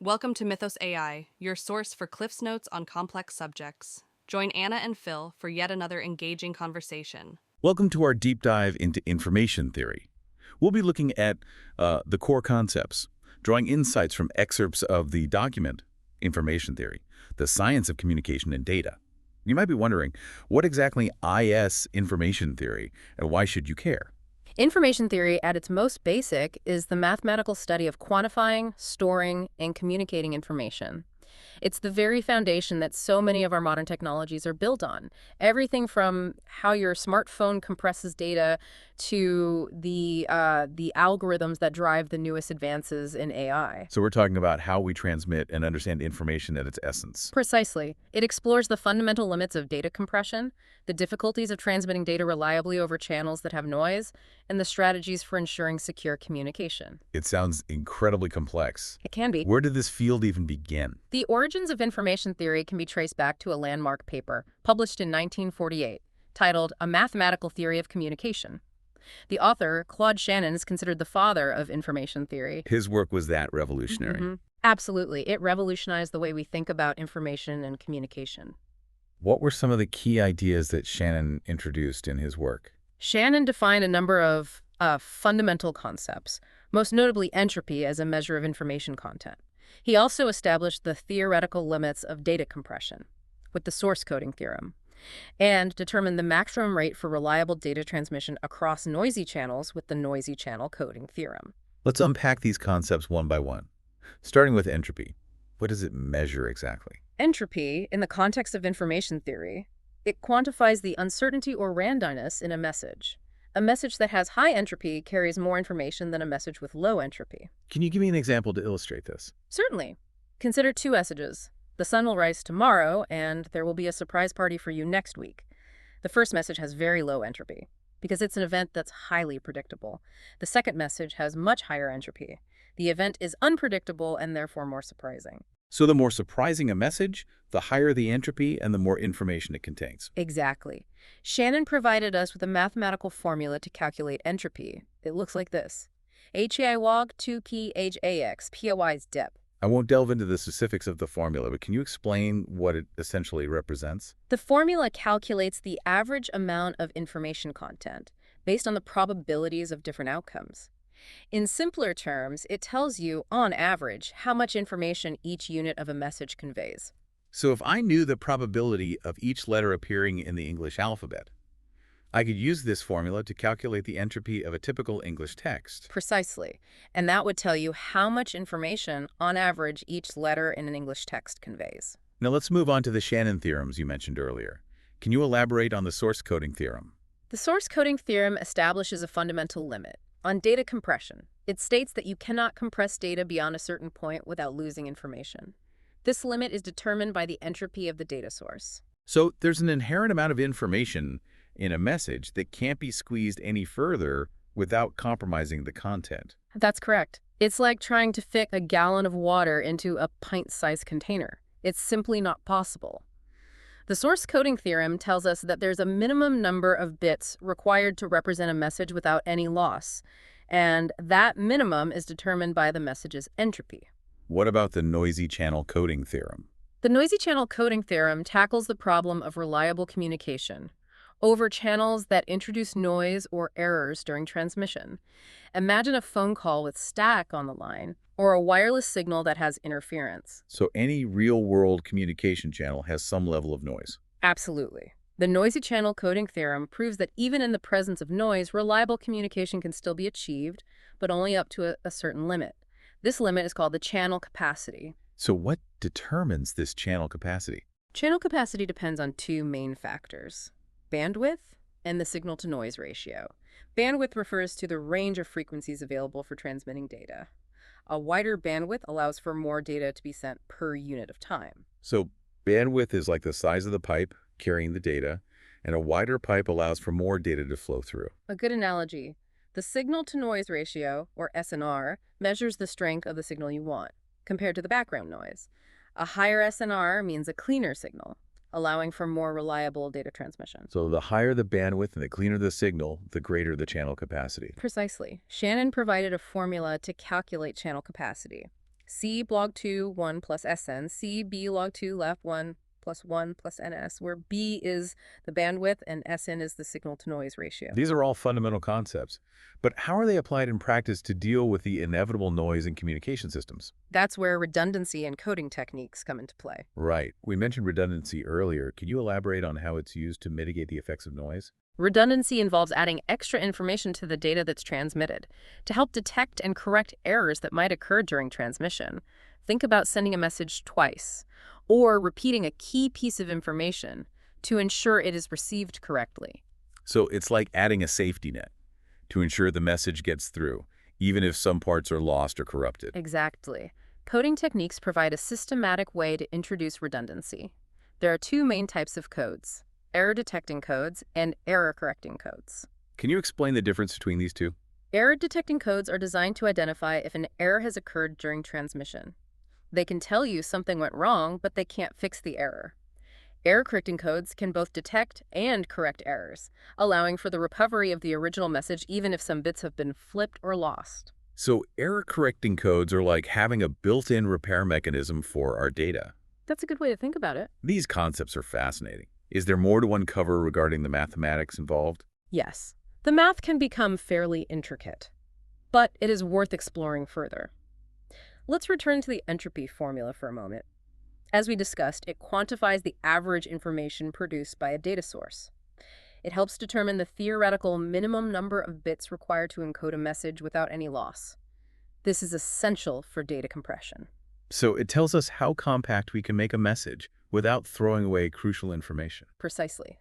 Welcome to Mythos AI, your source for Cliff's Notes on complex subjects. Join Anna and Phil for yet another engaging conversation. Welcome to our deep dive into information theory. We'll be looking at the core concepts, drawing insights from excerpts of the document, Information Theory, the science of communication and data. You might be wondering, what exactly is information theory, and why should you care? Information theory, at its most basic, is the mathematical study of quantifying, storing, and communicating information. It's the very foundation that so many of our modern technologies are built on. Everything from how your smartphone compresses data to the algorithms that drive the newest advances in AI. So we're talking about how we transmit and understand information at its essence. Precisely. It explores the fundamental limits of data compression, the difficulties of transmitting data reliably over channels that have noise, and the strategies for ensuring secure communication. It sounds incredibly complex. It can be. Where did this field even begin? The origins of information theory can be traced back to a landmark paper published in 1948, titled A Mathematical Theory of Communication. The author, Claude Shannon, is considered the father of information theory. His work was that revolutionary. Absolutely. It revolutionized the way we think about information and communication. What were some of the key ideas that Shannon introduced in his work? Shannon defined a number of fundamental concepts, most notably entropy as a measure of information content. He also established the theoretical limits of data compression with the source coding theorem, and determined the maximum rate for reliable data transmission across noisy channels with the noisy channel coding theorem. Let's unpack these concepts one by one. Starting with entropy. What does it measure exactly? Entropy, in the context of information theory, it quantifies the uncertainty or randomness in a message. A message that has high entropy carries more information than a message with low entropy. Can you give me an example to illustrate this? Certainly. Consider two messages. The sun will rise tomorrow, and there will be a surprise party for you next week. The first message has very low entropy, because it's an event that's highly predictable. The second message has much higher entropy. The event is unpredictable and therefore more surprising. So the more surprising a message, the higher the entropy and the more information it contains. Exactly. Shannon provided us with a mathematical formula to calculate entropy. It looks like this. HAI log 2PHAX, POI's depth. I won't delve into the specifics of the formula, but can you explain what it essentially represents? The formula calculates the average amount of information content based on the probabilities of different outcomes. In simpler terms, it tells you, on average, how much information each unit of a message conveys. So if I knew the probability of each letter appearing in the English alphabet, I could use this formula to calculate the entropy of a typical English text. Precisely. And that would tell you how much information, on average, each letter in an English text conveys. Now let's move on to the Shannon theorems you mentioned earlier. Can you elaborate on the source coding theorem? The source coding theorem establishes a fundamental limit on data compression. It states that you cannot compress data beyond a certain point without losing information. This limit is determined by the entropy of the data source. So there's an inherent amount of information in a message that can't be squeezed any further without compromising the content. That's correct. It's like trying to fit a gallon of water into a pint-sized container. It's simply not possible. The source coding theorem tells us that there's a minimum number of bits required to represent a message without any loss, and that minimum is determined by the message's entropy. What about the noisy channel coding theorem? The noisy channel coding theorem tackles the problem of reliable communication over channels that introduce noise or errors during transmission. Imagine a phone call with static on the line, or a wireless signal that has interference. So any real-world communication channel has some level of noise. Absolutely. The noisy channel coding theorem proves that even in the presence of noise, reliable communication can still be achieved, but only up to a certain limit. This limit is called the channel capacity. So what determines this channel capacity? Channel capacity depends on two main factors: bandwidth and the signal-to-noise ratio. Bandwidth refers to the range of frequencies available for transmitting data. A wider bandwidth allows for more data to be sent per unit of time. So bandwidth is like the size of the pipe carrying the data, and a wider pipe allows for more data to flow through. A good analogy. The signal-to-noise ratio, or SNR, measures the strength of the signal you want, compared to the background noise. A higher SNR means a cleaner signal, allowing for more reliable data transmission. So the higher the bandwidth and the cleaner the signal, the greater the channel capacity. Precisely. Shannon provided a formula to calculate channel capacity. C log 2, 1 plus Sn, C B log 2 left 1 plus 1 plus Ns, where B is the bandwidth and Sn is the signal-to-noise ratio. These are all fundamental concepts, but how are they applied in practice to deal with the inevitable noise in communication systems? That's where redundancy and coding techniques come into play. Right. We mentioned redundancy earlier. Can you elaborate on how it's used to mitigate the effects of noise? Redundancy involves adding extra information to the data that's transmitted to help detect and correct errors that might occur during transmission. Think about sending a message twice, or repeating a key piece of information to ensure it is received correctly. So it's like adding a safety net to ensure the message gets through, even if some parts are lost or corrupted. Exactly. Coding techniques provide a systematic way to introduce redundancy. There are two main types of codes: error-detecting codes and error-correcting codes. Can you explain the difference between these two? Error-detecting codes are designed to identify if an error has occurred during transmission. They can tell you something went wrong, but they can't fix the error. Error-correcting codes can both detect and correct errors, allowing for the recovery of the original message even if some bits have been flipped or lost. So error-correcting codes are like having a built-in repair mechanism for our data. That's a good way to think about it. These concepts are fascinating. Is there more to uncover regarding the mathematics involved? Yes, the math can become fairly intricate, but it is worth exploring further. Let's return to the entropy formula for a moment. As we discussed, it quantifies the average information produced by a data source. It helps determine the theoretical minimum number of bits required to encode a message without any loss. This is essential for data compression. So it tells us how compact we can make a message without throwing away crucial information. Precisely.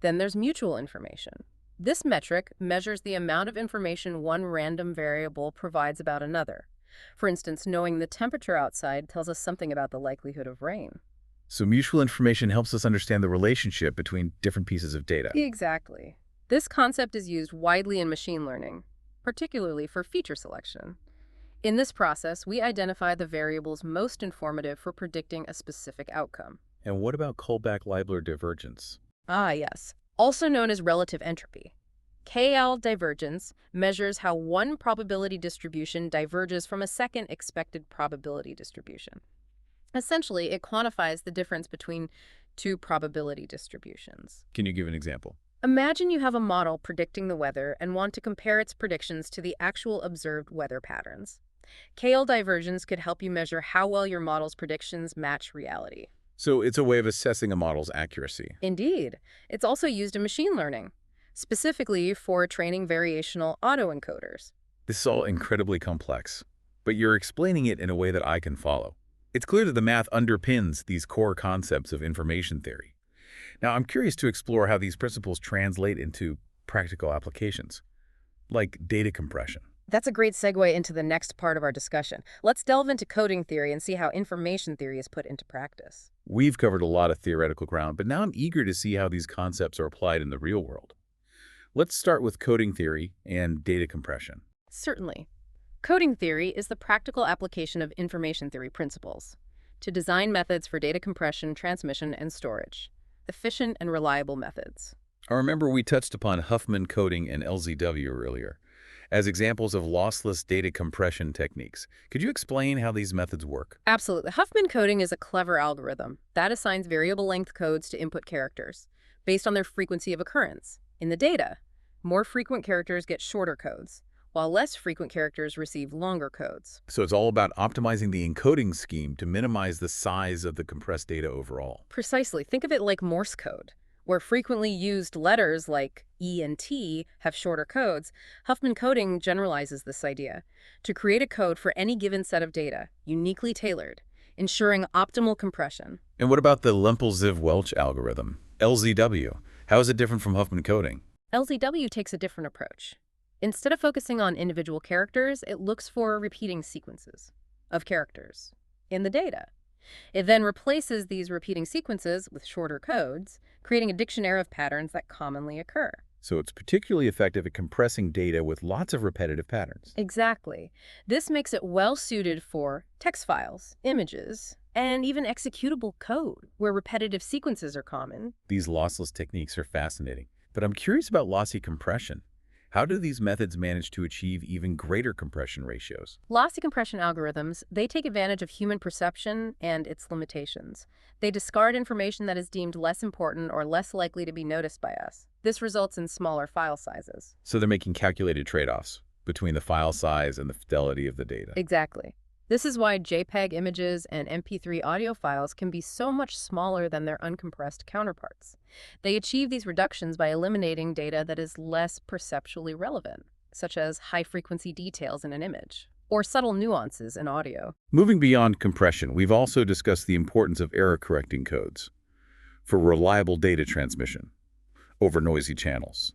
Then there's mutual information. This metric measures the amount of information one random variable provides about another. For instance, knowing the temperature outside tells us something about the likelihood of rain. So mutual information helps us understand the relationship between different pieces of data. Exactly. This concept is used widely in machine learning, particularly for feature selection. In this process, we identify the variables most informative for predicting a specific outcome. And what about Kullback-Leibler divergence? Ah, yes. Also known as relative entropy. KL divergence measures how one probability distribution diverges from a second expected probability distribution. Essentially, it quantifies the difference between two probability distributions. Can you give an example? Imagine you have a model predicting the weather and want to compare its predictions to the actual observed weather patterns. KL divergence could help you measure how well your model's predictions match reality. So it's a way of assessing a model's accuracy. Indeed. It's also used in machine learning, specifically for training variational autoencoders. This is all incredibly complex, but you're explaining it in a way that I can follow. It's clear that the math underpins these core concepts of information theory. Now, I'm curious to explore how these principles translate into practical applications, like data compression. That's a great segue into the next part of our discussion. Let's delve into coding theory and see how information theory is put into practice. We've covered a lot of theoretical ground, but now I'm eager to see how these concepts are applied in the real world. Let's start with coding theory and data compression. Certainly. Coding theory is the practical application of information theory principles to design methods for data compression, transmission, and storage. Efficient and reliable methods. I remember we touched upon Huffman coding and LZW earlier as examples of lossless data compression techniques. Could you explain how these methods work? Absolutely. Huffman coding is a clever algorithm that assigns variable length codes to input characters based on their frequency of occurrence in the data. More frequent characters get shorter codes, while less frequent characters receive longer codes. So it's all about optimizing the encoding scheme to minimize the size of the compressed data overall. Precisely. Think of it like Morse code, where frequently used letters like E and T have shorter codes. Huffman coding generalizes this idea to create a code for any given set of data, uniquely tailored, ensuring optimal compression. And what about the Lempel-Ziv-Welch algorithm, LZW? How is it different from Huffman coding? LZW takes a different approach. Instead of focusing on individual characters, it looks for repeating sequences of characters in the data. It then replaces these repeating sequences with shorter codes, creating a dictionary of patterns that commonly occur. So it's particularly effective at compressing data with lots of repetitive patterns. Exactly. This makes it well suited for text files, images, and even executable code, where repetitive sequences are common. These lossless techniques are fascinating, but I'm curious about lossy compression. How do these methods manage to achieve even greater compression ratios? Lossy compression algorithms, they take advantage of human perception and its limitations. They discard information that is deemed less important or less likely to be noticed by us. This results in smaller file sizes. So they're making calculated trade-offs between the file size and the fidelity of the data. Exactly. This is why JPEG images and MP3 audio files can be so much smaller than their uncompressed counterparts. They achieve these reductions by eliminating data that is less perceptually relevant, such as high-frequency details in an image, or subtle nuances in audio. Moving beyond compression, we've also discussed the importance of error-correcting codes for reliable data transmission over noisy channels.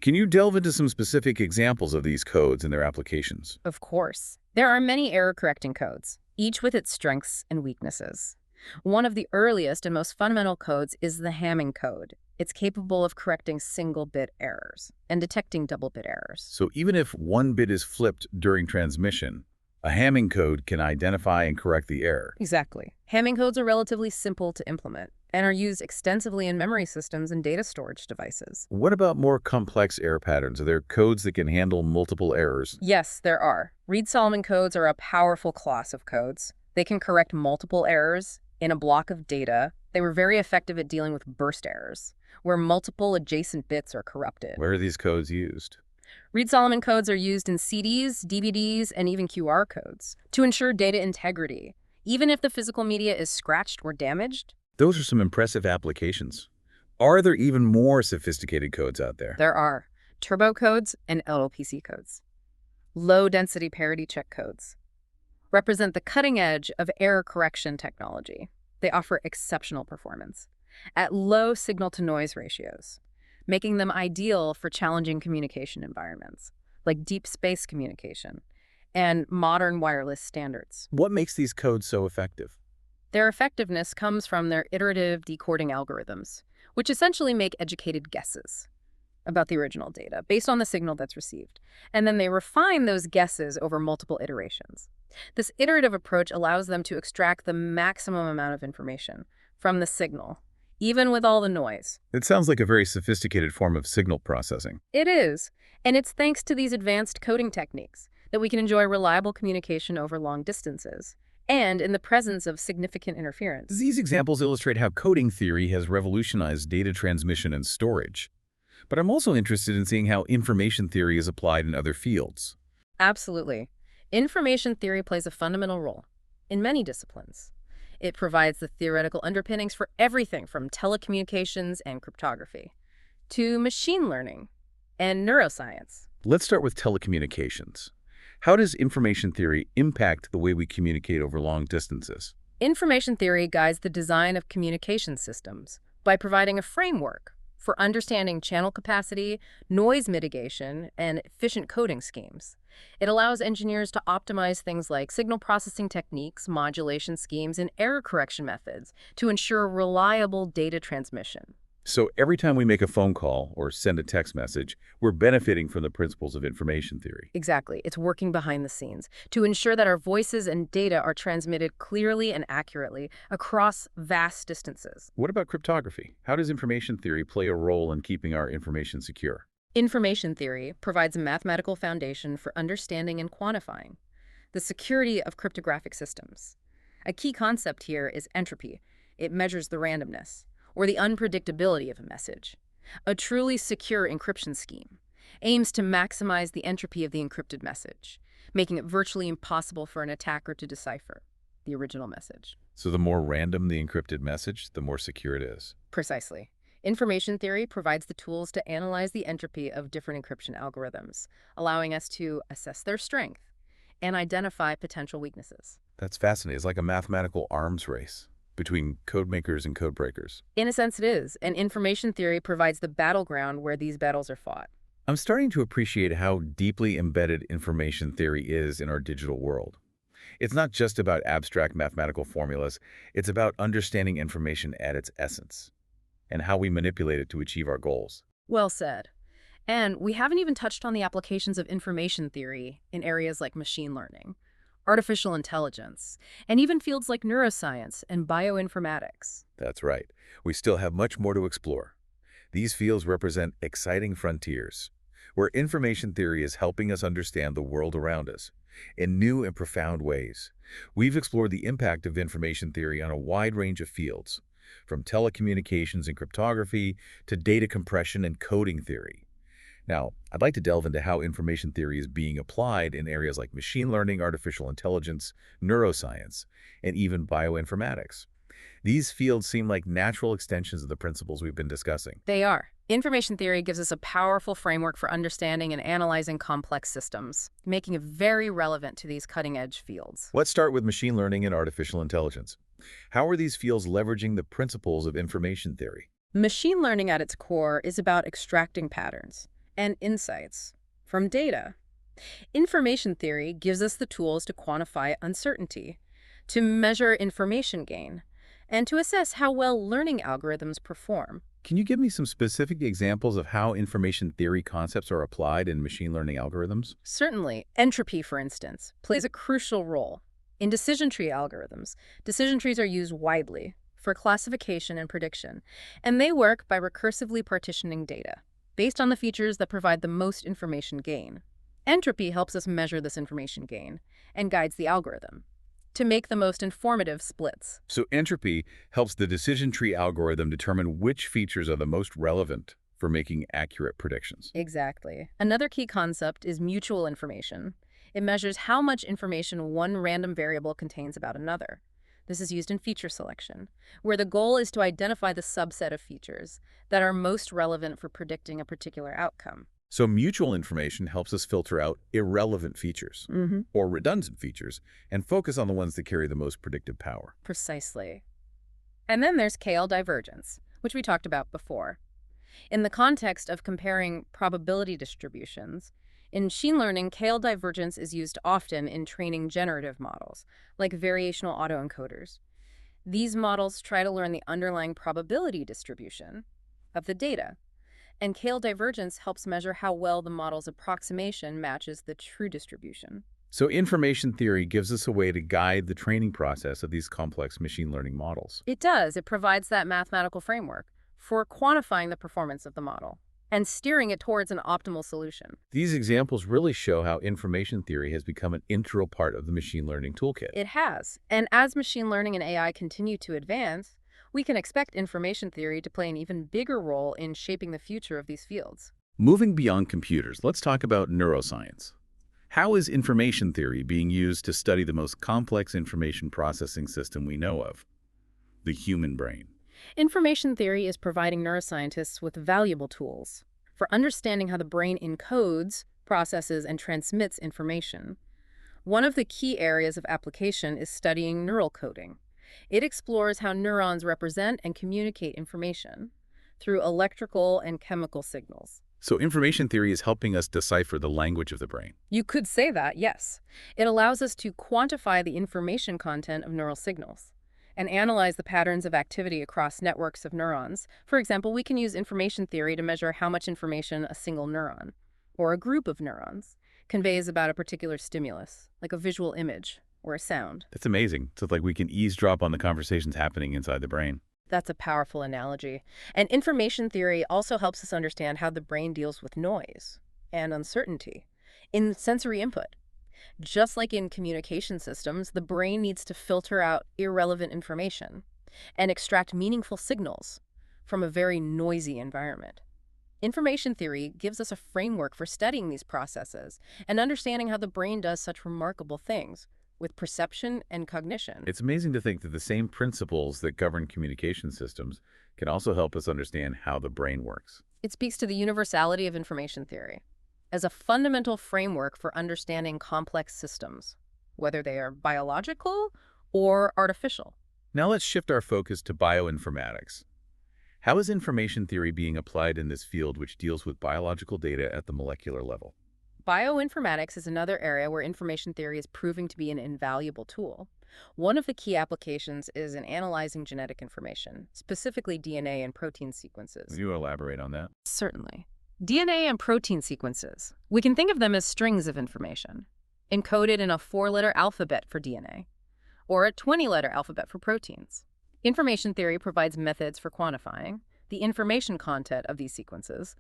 Can you delve into some specific examples of these codes and their applications? Of course. There are many error-correcting codes, each with its strengths and weaknesses. One of the earliest and most fundamental codes is the Hamming code. It's capable of correcting single-bit errors and detecting double-bit errors. So even if one bit is flipped during transmission, a Hamming code can identify and correct the error. Exactly. Hamming codes are relatively simple to implement and are used extensively in memory systems and data storage devices. What about more complex error patterns? Are there codes that can handle multiple errors? Yes, there are. Reed-Solomon codes are a powerful class of codes. They can correct multiple errors in a block of data. They were very effective at dealing with burst errors, where multiple adjacent bits are corrupted. Where are these codes used? Reed-Solomon codes are used in CDs, DVDs, and even QR codes to ensure data integrity. Even if the physical media is scratched or damaged, Those are some impressive applications. Are there even more sophisticated codes out there? there are turbo codes and LLPC codes. Low-density parity check codes represent the cutting edge of error correction technology. They offer exceptional performance at low signal-to-noise ratios, making them ideal for challenging communication environments, like deep space communication and modern wireless standards. What makes these codes so effective? Their effectiveness comes from their iterative decoding algorithms, which essentially make educated guesses about the original data based on the signal that's received, and then they refine those guesses over multiple iterations. This iterative approach allows them to extract the maximum amount of information from the signal, even with all the noise. It sounds like a very sophisticated form of signal processing. It is, and it's thanks to these advanced coding techniques that we can enjoy reliable communication over long distances, and in the presence of significant interference. These examples illustrate how coding theory has revolutionized data transmission and storage. But I'm also interested in seeing how information theory is applied in other fields. Absolutely. Information theory plays a fundamental role in many disciplines. It provides the theoretical underpinnings for everything from telecommunications and cryptography to machine learning and neuroscience. Let's start with telecommunications. How does information theory impact the way we communicate over long distances? Information theory guides the design of communication systems by providing a framework for understanding channel capacity, noise mitigation, and efficient coding schemes. It allows engineers to optimize things like signal processing techniques, modulation schemes, and error correction methods to ensure reliable data transmission. So every time we make a phone call or send a text message, we're benefiting from the principles of information theory. Exactly. It's working behind the scenes to ensure that our voices and data are transmitted clearly and accurately across vast distances. What about cryptography? How does information theory play a role in keeping our information secure? Information theory provides a mathematical foundation for understanding and quantifying the security of cryptographic systems. A key concept here is entropy. It measures the randomness or the unpredictability of a message. A truly secure encryption scheme aims to maximize the entropy of the encrypted message, making it virtually impossible for an attacker to decipher the original message. So the more random the encrypted message, the more secure it is. Precisely. Information theory provides the tools to analyze the entropy of different encryption algorithms, allowing us to assess their strength and identify potential weaknesses. That's fascinating. It's like a mathematical arms race between code makers and code breakers. In a sense, it is, and information theory provides the battleground where these battles are fought. I'm starting to appreciate how deeply embedded information theory is in our digital world. It's not just about abstract mathematical formulas, it's about understanding information at its essence and how we manipulate it to achieve our goals. Well said. And we haven't even touched on the applications of information theory in areas like machine learning, artificial intelligence, and even fields like neuroscience and bioinformatics. That's right. We still have much more to explore. These fields represent exciting frontiers, where information theory is helping us understand the world around us in new and profound ways. We've explored the impact of information theory on a wide range of fields, from telecommunications and cryptography to data compression and coding theory. Now, I'd like to delve into how information theory is being applied in areas like machine learning, artificial intelligence, neuroscience, and even bioinformatics. These fields seem like natural extensions of the principles we've been discussing. They are. Information theory gives us a powerful framework for understanding and analyzing complex systems, making it very relevant to these cutting-edge fields. Let's start with machine learning and artificial intelligence. How are these fields leveraging the principles of information theory? Machine learning at its core is about extracting patterns and insights from data. Information theory gives us the tools to quantify uncertainty, to measure information gain, and to assess how well learning algorithms perform. Can you give me some specific examples of how information theory concepts are applied in machine learning algorithms? Certainly, entropy, for instance, plays a crucial role. In decision tree algorithms, decision trees are used widely for classification and prediction, and they work by recursively partitioning data based on the features that provide the most information gain. Entropy helps us measure this information gain and guides the algorithm to make the most informative splits. So entropy helps the decision tree algorithm determine which features are the most relevant for making accurate predictions. Exactly. Another key concept is mutual information. It measures how much information one random variable contains about another. This is used in feature selection, where the goal is to identify the subset of features that are most relevant for predicting a particular outcome. So mutual information helps us filter out irrelevant features or redundant features and focus on the ones that carry the most predictive power. Precisely. And then there's KL divergence, which we talked about before. In the context of comparing probability distributions, in machine learning, KL divergence is used often in training generative models, like variational autoencoders. These models try to learn the underlying probability distribution of the data, and KL divergence helps measure how well the model's approximation matches the true distribution. So information theory gives us a way to guide the training process of these complex machine learning models. It does. It provides that mathematical framework for quantifying the performance of the model and steering it towards an optimal solution. These examples really show how information theory has become an integral part of the machine learning toolkit. It has. And as machine learning and AI continue to advance, we can expect information theory to play an even bigger role in shaping the future of these fields. Moving beyond computers, let's talk about neuroscience. How is information theory being used to study the most complex information processing system we know of, the human brain? Information theory is providing neuroscientists with valuable tools for understanding how the brain encodes, processes, and transmits information. One of the key areas of application is studying neural coding. It explores how neurons represent and communicate information through electrical and chemical signals. So information theory is helping us decipher the language of the brain. You could say that, yes. It allows us to quantify the information content of neural signals and analyze the patterns of activity across networks of neurons. For example, we can use information theory to measure how much information a single neuron, or a group of neurons, conveys about a particular stimulus, like a visual image or a sound. That's amazing. So it's like we can eavesdrop on the conversations happening inside the brain. That's a powerful analogy. And information theory also helps us understand how the brain deals with noise and uncertainty in sensory input. Just like in communication systems, the brain needs to filter out irrelevant information and extract meaningful signals from a very noisy environment. Information theory gives us a framework for studying these processes and understanding how the brain does such remarkable things with perception and cognition. It's amazing to think that the same principles that govern communication systems can also help us understand how the brain works. It speaks to the universality of information theory as a fundamental framework for understanding complex systems, whether they are biological or artificial. Now let's shift our focus to bioinformatics. How is information theory being applied in this field which deals with biological data at the molecular level? Bioinformatics is another area where information theory is proving to be an invaluable tool. One of the key applications is in analyzing genetic information, specifically DNA and protein sequences. Can you elaborate on that? Certainly. DNA and protein sequences. We can think of them as strings of information, encoded in a 4-letter alphabet for DNA, or a 20-letter alphabet for proteins. Information theory provides methods for quantifying the information content of these sequences,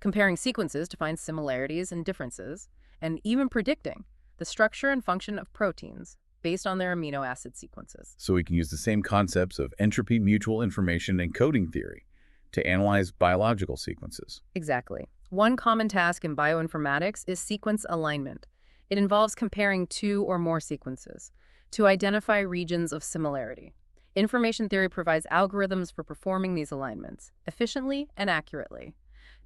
comparing sequences to find similarities and differences, and even predicting the structure and function of proteins based on their amino acid sequences. So we can use the same concepts of entropy, mutual information, and coding theory to analyze biological sequences. Exactly. One common task in bioinformatics is sequence alignment. It involves comparing two or more sequences to identify regions of similarity. Information theory provides algorithms for performing these alignments efficiently and accurately,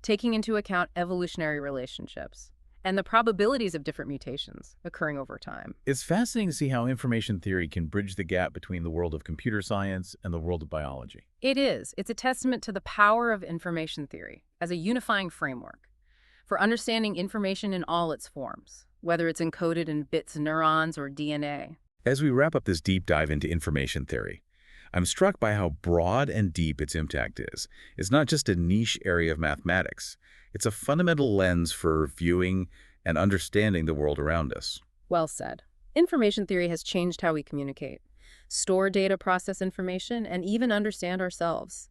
taking into account evolutionary relationships and the probabilities of different mutations occurring over time. It's fascinating to see how information theory can bridge the gap between the world of computer science and the world of biology. It is. It's a testament to the power of information theory as a unifying framework for understanding information in all its forms, whether it's encoded in bits, neurons, or DNA. As we wrap up this deep dive into information theory, I'm struck by how broad and deep its impact is. It's not just a niche area of mathematics. It's a fundamental lens for viewing and understanding the world around us. Well said. Information theory has changed how we communicate, store data, process information, and even understand ourselves.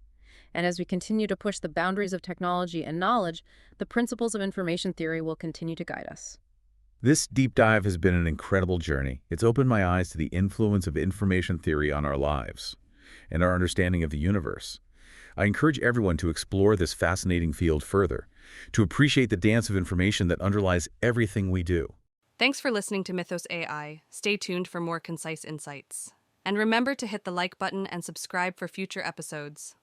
And as we continue to push the boundaries of technology and knowledge, the principles of information theory will continue to guide us. This deep dive has been an incredible journey. It's opened my eyes to the influence of information theory on our lives and our understanding of the universe. I encourage everyone to explore this fascinating field further, to appreciate the dance of information that underlies everything we do. Thanks for listening to Mythos AI. Stay tuned for more concise insights. And remember to hit the like button and subscribe for future episodes.